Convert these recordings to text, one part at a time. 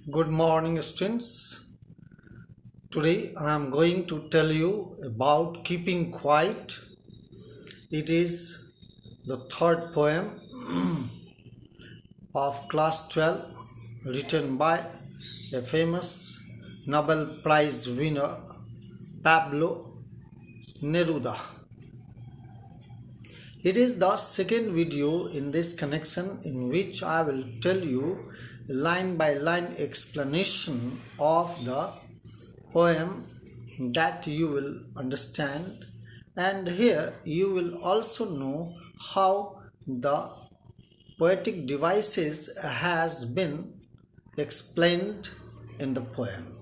Good morning, students. Today I am going to tell you about keeping quiet. It is the third poem of class 12 written by a famous Nobel Prize winner Pablo Neruda. It is the second video in this connection in which I will tell you line by line explanation of the poem that you will understand, and here you will also know how the poetic devices has been explained in the poem.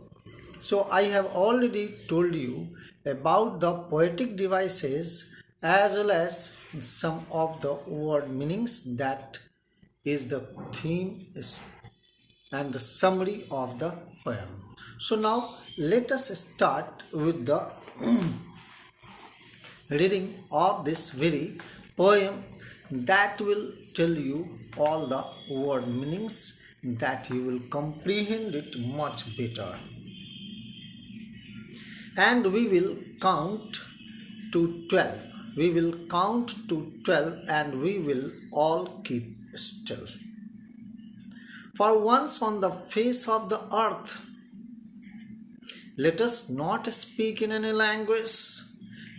So I have already told you about the poetic devices as well as some of the word meanings. That is the theme and the summary of the poem. So now let us start with the reading of this very poem that will tell you all the word meanings, that you will comprehend it much better. And we will count to 12. We will count to 12 and we will all keep still. For once on the face of the earth, let us not speak in any language.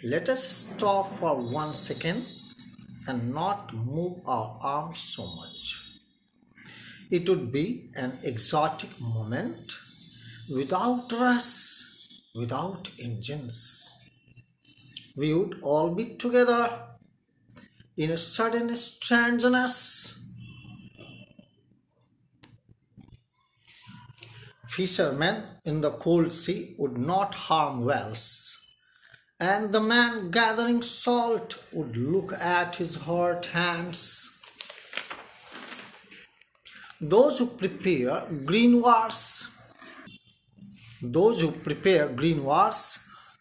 Let us stop for 1 second and not move our arms so much. It would be an exotic moment without rush, without engines. We would all be together in a sudden strangeness. Fishermen in the cold sea would not harm whales, and the man gathering salt would look at his hurt hands. Those who prepare green wars,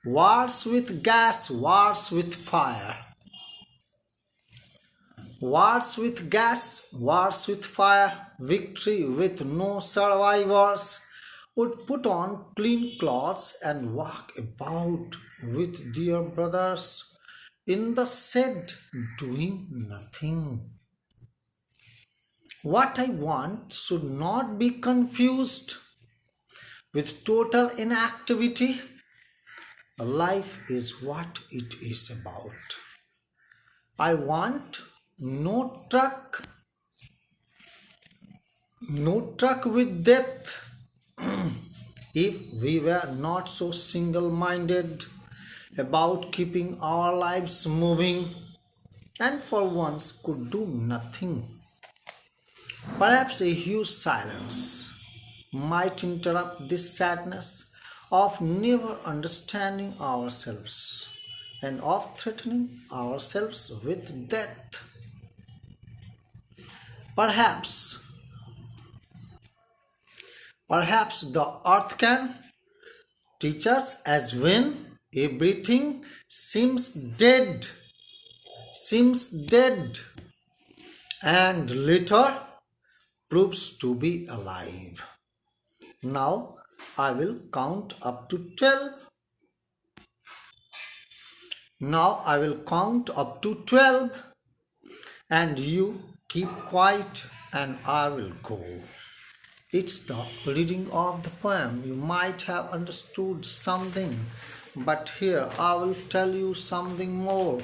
wars with gas, wars with fire. Wars with gas, wars with fire, victory with no survivors, would put on clean clothes and walk about with dear brothers in the shed doing nothing. What I want should not be confused with total inactivity. Life is what it is about. I want no truck with death. If we were not so single-minded about keeping our lives moving and for once could do nothing, perhaps a huge silence might interrupt this sadness of never understanding ourselves and of threatening ourselves with death. Perhaps the earth can teach us, as when everything seems dead and later proves to be alive. Now I will count up to 12. And you keep quiet and I will go. It's the reading of the poem. You might have understood something, but here I will tell you something more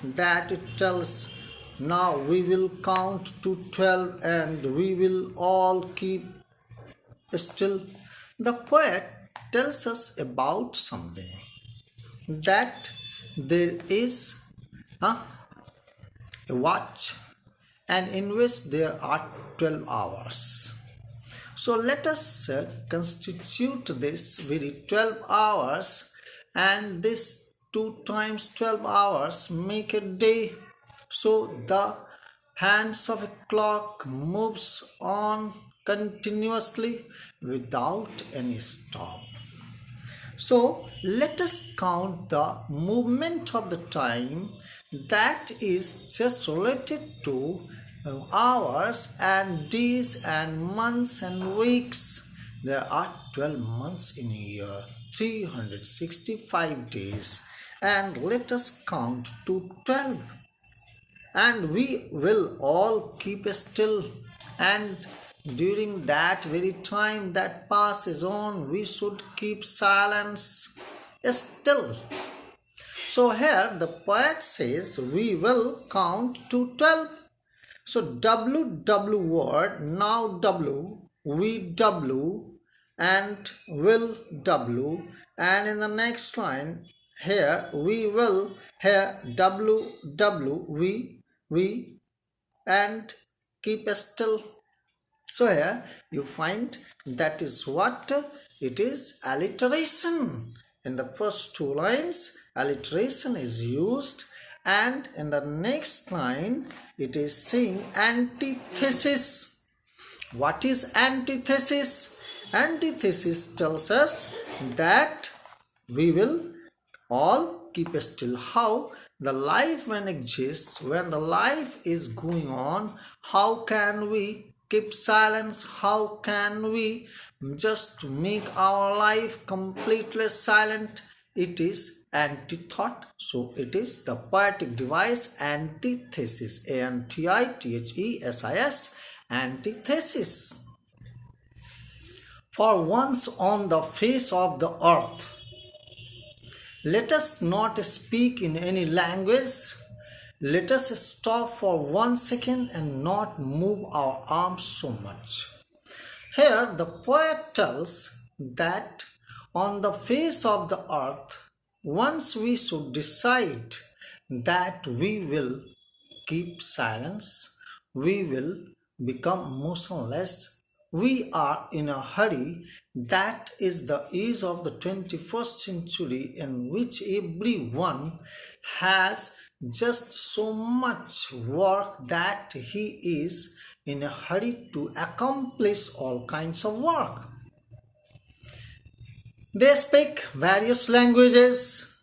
that it tells. Now we will count to 12 and we will all keep still. The poet tells us about something, that there is a watch, and in which there are 12 hours. So let us constitute this very 12 hours, and this 2 times 12 hours make a day. So the hands of a clock moves on continuously without any stop. So let us count the movement of the time that is just related to hours and days and months and weeks There are 12 months in a year, 365 days, and let us count to 12. And we will all keep still, and during that very time that passes on, we should keep silence still. So here the poet says we will count to 12. So W word, now W, we W, and will W, and in the next line here we will, here W we, and keep still. So here you find that is what it is, alliteration. In the first two lines alliteration is used, and in the next line it is saying antithesis. What is antithesis? Antithesis tells us that we will all keep still. How? The life when exists, when the life is going on, how can we keep silence? How can we just make our life completely silent? It is antithought. So it is the poetic device antithesis. antithesis, antithesis. For once on the face of the earth, let us not speak in any language. Let us stop for 1 second and not move our arms so much. Here the poet tells that on the face of the earth, once we should decide that we will keep silence, we will become motionless, we are in a hurry. That is the age of the 21st century, in which everyone has just so much work that he is in a hurry to accomplish all kinds of work. They speak various languages.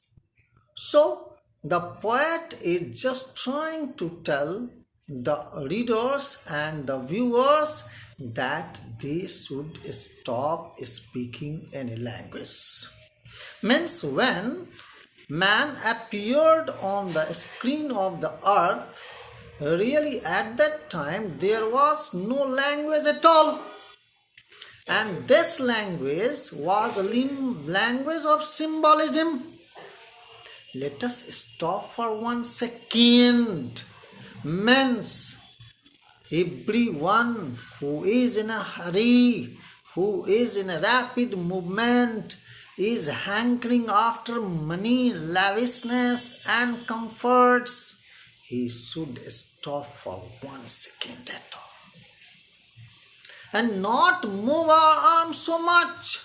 So the poet is just trying to tell the readers and the viewers that they should stop speaking any language. Means when man appeared on the screen of the earth, really at that time there was no language at all. And this language was the language of symbolism. Let us stop for 1 second. Means everyone who is in a hurry, who is in a rapid movement, is hankering after money, lavishness and comforts. He should stop for 1 second at all and not move our arms so much.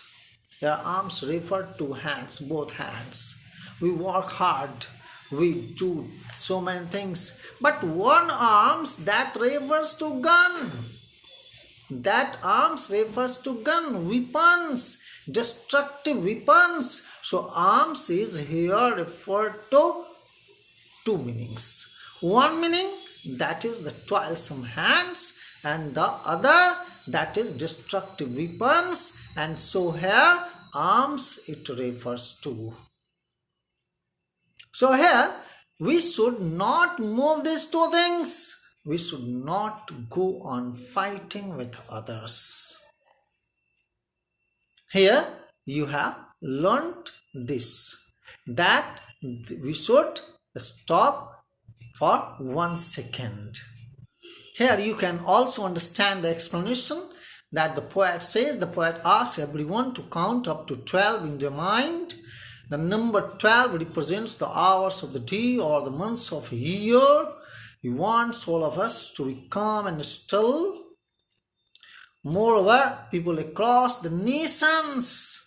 Your arms refer to hands, both hands. We work hard, we do so many things, but one arms that refers to gun. That arms refers to gun, weapons, destructive weapons. So arms is here referred to two meanings. One meaning, that is the toilsome hands, and the other, that is destructive weapons. And so here arms it refers to. So here we should not move these two things. We should not go on fighting with others. Here you have learnt this, that we should stop for 1 second. Here you can also understand the explanation that the poet says. The poet asks everyone to count up to 12 in their mind. The number 12 represents the hours of the day or the months of a year. He wants all of us to be calm and still. Moreover, people across the nations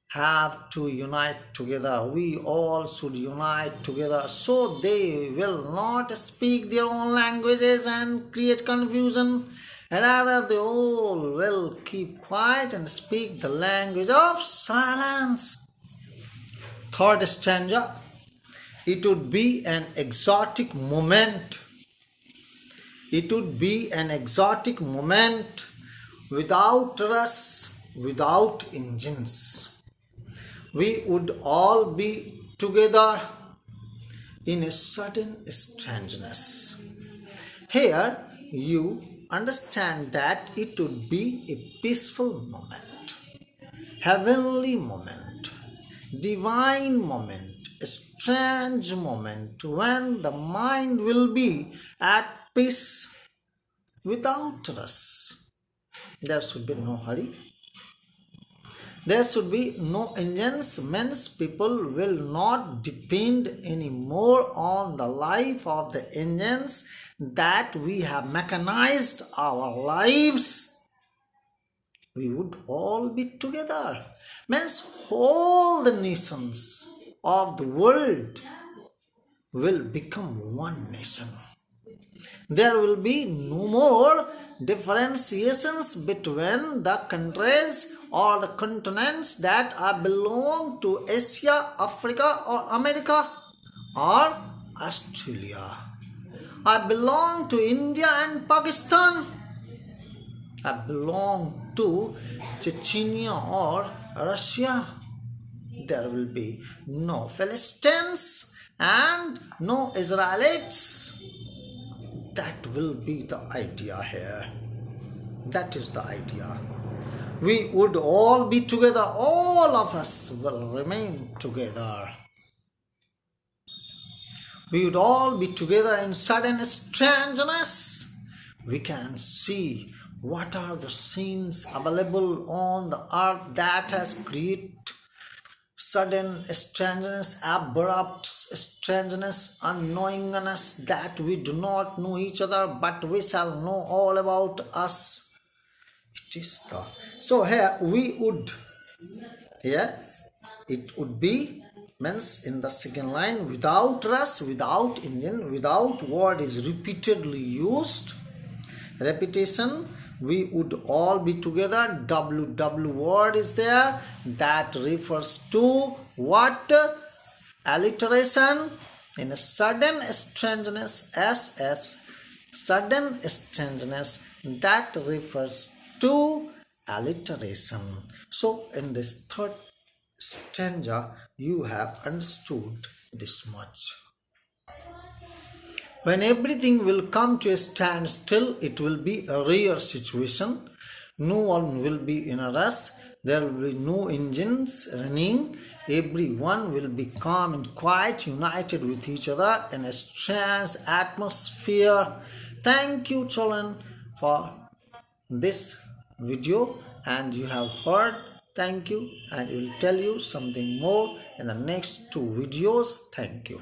have to unite together. We all should unite together, so they will not speak their own languages and create confusion. Rather, they all will keep quiet and speak the language of silence. Third stanza. It would be an exotic moment. It would be an exotic moment without us, without engines. We would all be together in a sudden strangeness. Here you understand that it would be a peaceful moment, heavenly moment, divine moment, a strange moment when the mind will be at peace without us. There should be no hurry. There should be no engines, means people will not depend anymore on the life of the engines that we have mechanized our lives. We would all be together. Means all the nations of the world will become one nation. There will be no more differentiations between the countries or the continents that belong to Asia, Africa, or America, or Australia. I belong to India and Pakistan. I belong to Chechnya or Russia. There will be no Philistines and no Israelites. That will be the idea here. That is the idea. We would all be together. All of us will remain together. We would all be together in sudden strangeness. We can see what are the scenes available on the earth that has created sudden strangeness, abrupt strangeness, unknowingness, that we do not know each other, but we shall know all about us. It is the so here we would it would be means in the second line, without us, without engine, without word is repeatedly used. Repetition, we would all be together. WW word is there, that refers to what? Alliteration. In a sudden strangeness, SS, sudden strangeness, that refers to alliteration. So in this third stanza you have understood this much. When everything will come to a standstill, it will be a rare situation. No one will be in a rush. There will be no engines running. Everyone will be calm and quiet, united with each other in a strange atmosphere. Thank you, children, for this video, and you have heard. Thank you, and we will tell you something more in the next two videos. Thank you.